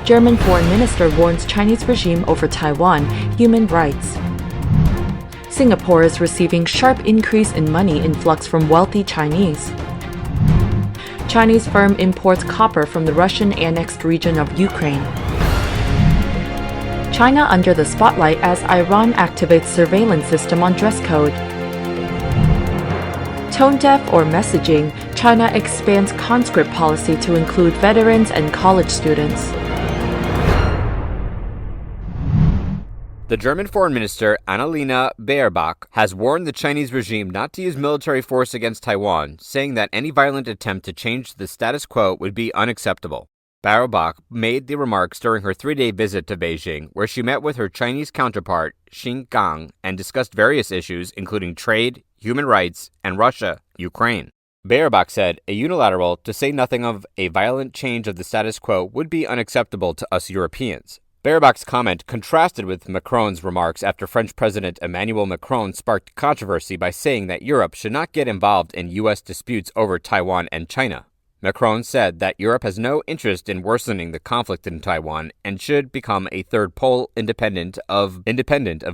German foreign minister warns Chinese regime over Taiwan, human rights. Singapore is receiving sharp increase in money influx from wealthy Chinese. Chinese firm imports copper from the Russian-annexed region of Ukraine. China under the spotlight as Iran activates surveillance system on dress code. Tone-deaf or messaging, China expands conscript policy to include veterans and college students. The German Foreign Minister Annalena Baerbock has warned the Chinese regime not to use military force against Taiwan, saying that any violent attempt to change the status quo would be unacceptable. Baerbock made the remarks during her 3-day visit to Beijing, where she met with her Chinese counterpart, Xi Gang, and discussed various issues including trade, human rights, and Russia, Ukraine. Baerbock said, "A unilateral, to say nothing of a violent change of the status quo, would be unacceptable to us Europeans." Baerbock's comment contrasted with Macron's remarks after French President Emmanuel Macron sparked controversy by saying that Europe should not get involved in U.S. disputes over Taiwan and China. Macron said that Europe has no interest in worsening the conflict in Taiwan and should become a third pole independent of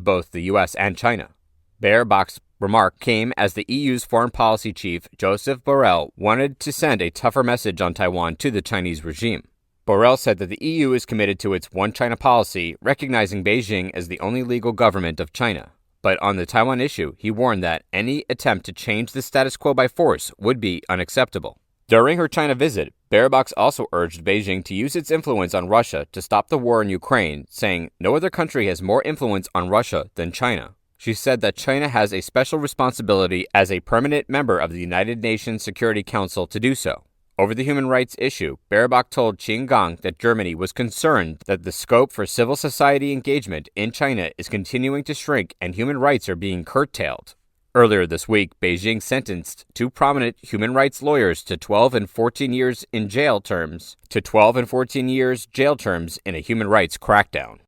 both the U.S. and China. Baerbock's remark came as the EU's foreign policy chief, Joseph Borrell, wanted to send a tougher message on Taiwan to the Chinese regime. Borrell said that the EU is committed to its One China policy, recognizing Beijing as the only legal government of China. But on the Taiwan issue, he warned that any attempt to change the status quo by force would be unacceptable. During her China visit, Baerbock also urged Beijing to use its influence on Russia to stop the war in Ukraine, saying no other country has more influence on Russia than China. She said that China has a special responsibility as a permanent member of the United Nations Security Council to do so. Over the human rights issue, Baerbock told Qin Gang that Germany was concerned that the scope for civil society engagement in China is continuing to shrink and human rights are being curtailed. Earlier this week, Beijing sentenced 2 prominent human rights lawyers to 12 and 14 years jail terms in a human rights crackdown.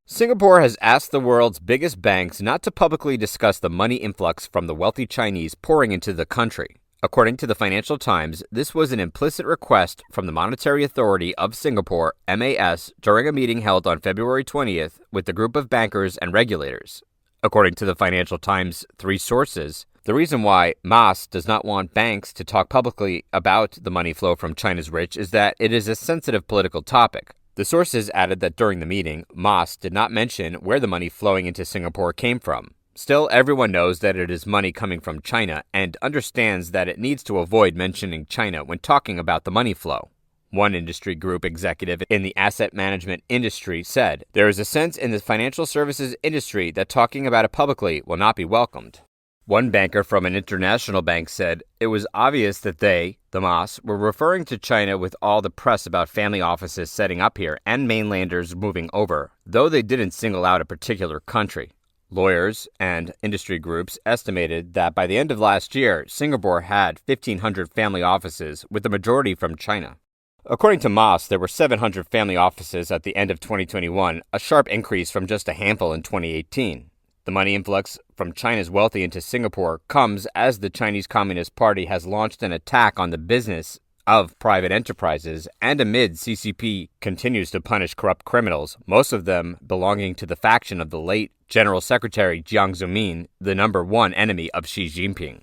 Singapore has asked the world's biggest banks not to publicly discuss the money influx from the wealthy Chinese pouring into the country. According to the Financial Times, this was an implicit request from the Monetary Authority of Singapore, MAS, during a meeting held on February 20th with a group of bankers and regulators. According to the Financial Times' 3 sources, the reason why MAS does not want banks to talk publicly about the money flow from China's rich is that it is a sensitive political topic. The sources added that during the meeting, MAS did not mention where the money flowing into Singapore came from. Still, everyone knows that it is money coming from China and understands that it needs to avoid mentioning China when talking about the money flow. One industry group executive in the asset management industry said, "There is a sense in the financial services industry that talking about it publicly will not be welcomed." One banker from an international bank said, "It was obvious that they, the MAS, were referring to China with all the press about family offices setting up here and mainlanders moving over, though they didn't single out a particular country." Lawyers and industry groups estimated that by the end of last year, Singapore had 1,500 family offices, with the majority from China. According to MAS, there were 700 family offices at the end of 2021, a sharp increase from just a handful in 2018. The money influx from China's wealthy into Singapore comes as the Chinese Communist Party has launched an attack on the business of private enterprises, and amid CCP continues to punish corrupt criminals, most of them belonging to the faction of the late General Secretary Jiang Zemin, the #1 enemy of Xi Jinping.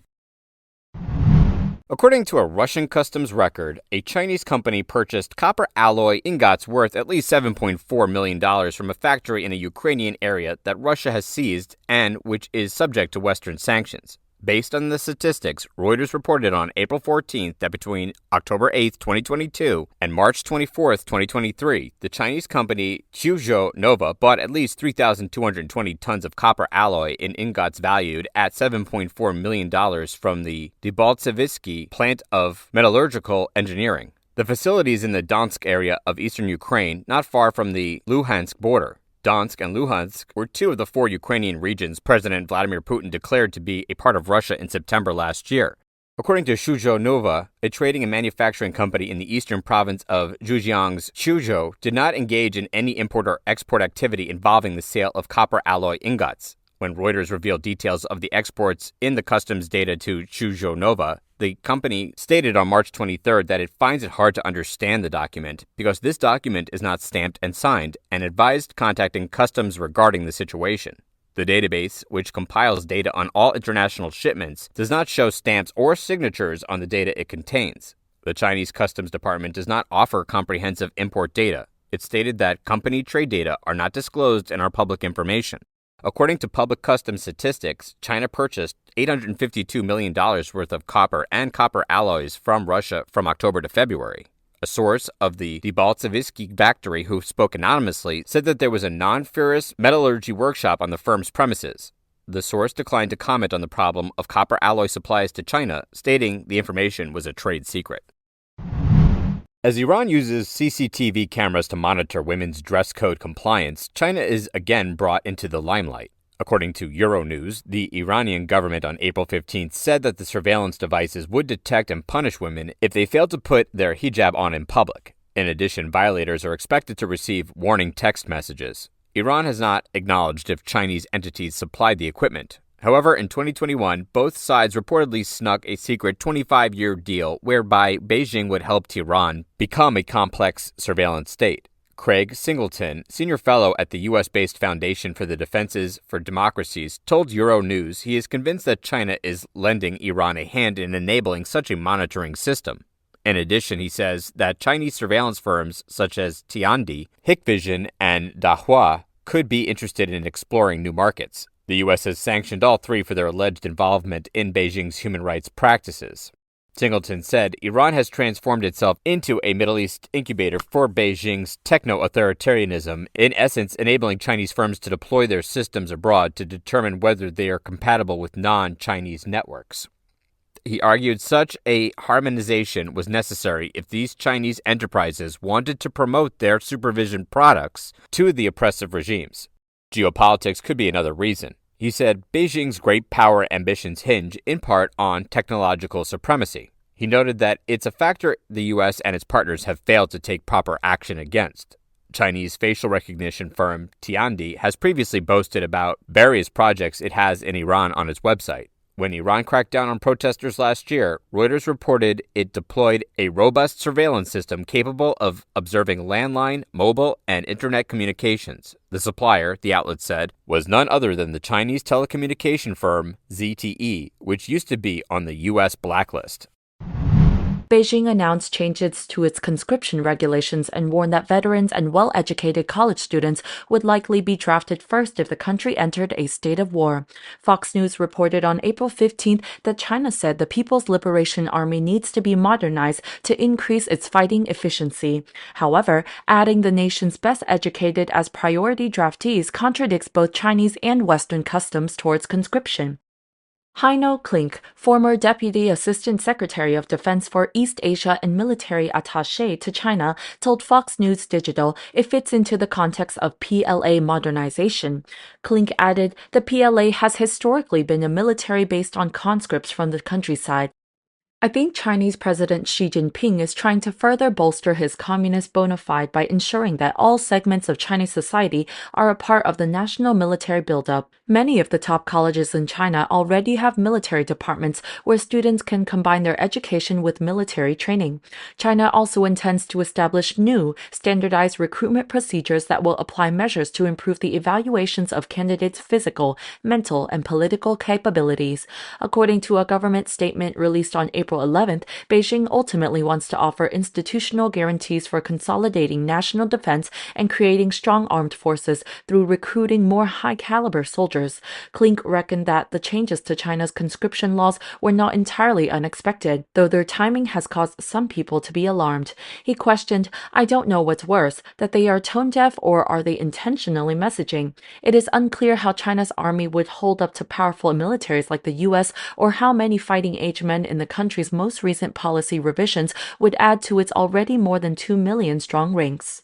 According to a Russian customs record, a Chinese company purchased copper alloy ingots worth at least $7.4 million from a factory in a Ukrainian area that Russia has seized and which is subject to Western sanctions. Based on the statistics, Reuters reported on April 14th that between October 8th, 2022 and March 24th, 2023, the Chinese company Suzhou Nova bought at least 3,220 tons of copper alloy in ingots valued at $7.4 million from the Debaltsevsky plant of metallurgical engineering. The facility is in the Donetsk area of eastern Ukraine, not far from the Luhansk border. Donetsk and Luhansk were 2 of the 4 Ukrainian regions President Vladimir Putin declared to be a part of Russia in September last year. According to Suzhou Nova, a trading and manufacturing company in the eastern province of Zhejiang's Suzhou did not engage in any import or export activity involving the sale of copper alloy ingots. When Reuters revealed details of the exports in the customs data to Suzhou Nova, The company stated on March 23rd that it finds it hard to understand the document because this document is not stamped and signed, and advised contacting customs regarding the situation. The database, which compiles data on all international shipments, does not show stamps or signatures on the data it contains. The Chinese Customs Department does not offer comprehensive import data. It stated that company trade data are not disclosed and are public information. According to public customs statistics, China purchased $852 million worth of copper and copper alloys from Russia from October to February. A source of the Debaltsevsky factory who spoke anonymously said that there was a non-ferrous metallurgy workshop on the firm's premises. The source declined to comment on the problem of copper alloy supplies to China, stating the information was a trade secret. As Iran uses CCTV cameras to monitor women's dress code compliance, China is again brought into the limelight. According to Euronews, the Iranian government on April 15th said that the surveillance devices would detect and punish women if they failed to put their hijab on in public. In addition, violators are expected to receive warning text messages. Iran has not acknowledged if Chinese entities supplied the equipment. However, in 2021, both sides reportedly snuck a secret 25-year deal whereby Beijing would help Tehran become a complex surveillance state. Craig Singleton, senior fellow at the U.S.-based Foundation for the Defenses for Democracies, told Euronews he is convinced that China is lending Iran a hand in enabling such a monitoring system. In addition, he says that Chinese surveillance firms such as Tiandi, Hikvision, and Dahua could be interested in exploring new markets. The U.S. has sanctioned all three for their alleged involvement in Beijing's human rights practices. Singleton said Iran has transformed itself into a Middle East incubator for Beijing's techno-authoritarianism, in essence enabling Chinese firms to deploy their systems abroad to determine whether they are compatible with non-Chinese networks. He argued such a harmonization was necessary if these Chinese enterprises wanted to promote their supervision products to the oppressive regimes. Geopolitics could be another reason. He said Beijing's great power ambitions hinge, in part, on technological supremacy. He noted that it's a factor the U.S. and its partners have failed to take proper action against. Chinese facial recognition firm Tiandi has previously boasted about various projects it has in Iran on its website. When Iran cracked down on protesters last year, Reuters reported it deployed a robust surveillance system capable of observing landline, mobile, and internet communications. The supplier, the outlet said, was none other than the Chinese telecommunication firm ZTE, which used to be on the U.S. blacklist. Beijing announced changes to its conscription regulations and warned that veterans and well-educated college students would likely be drafted first if the country entered a state of war. Fox News reported on April 15th that China said the People's Liberation Army needs to be modernized to increase its fighting efficiency. However, adding the nation's best educated as priority draftees contradicts both Chinese and Western customs towards conscription. Heino Klink, former Deputy Assistant Secretary of Defense for East Asia and military attaché to China, told Fox News Digital it fits into the context of PLA modernization. Klink added the PLA has historically been a military based on conscripts from the countryside. I think Chinese President Xi Jinping is trying to further bolster his communist bona fide by ensuring that all segments of Chinese society are a part of the national military buildup. Many of the top colleges in China already have military departments where students can combine their education with military training. China also intends to establish new, standardized recruitment procedures that will apply measures to improve the evaluations of candidates' physical, mental, and political capabilities. According to a government statement released on April 11th, Beijing ultimately wants to offer institutional guarantees for consolidating national defense and creating strong armed forces through recruiting more high-caliber soldiers. Klink reckoned that the changes to China's conscription laws were not entirely unexpected, though their timing has caused some people to be alarmed. He questioned, "I don't know what's worse, that they are tone-deaf or are they intentionally messaging? It is unclear how China's army would hold up to powerful militaries like the U.S. or how many fighting-age men in the country's most recent policy revisions would add to its already more than 2 million strong ranks."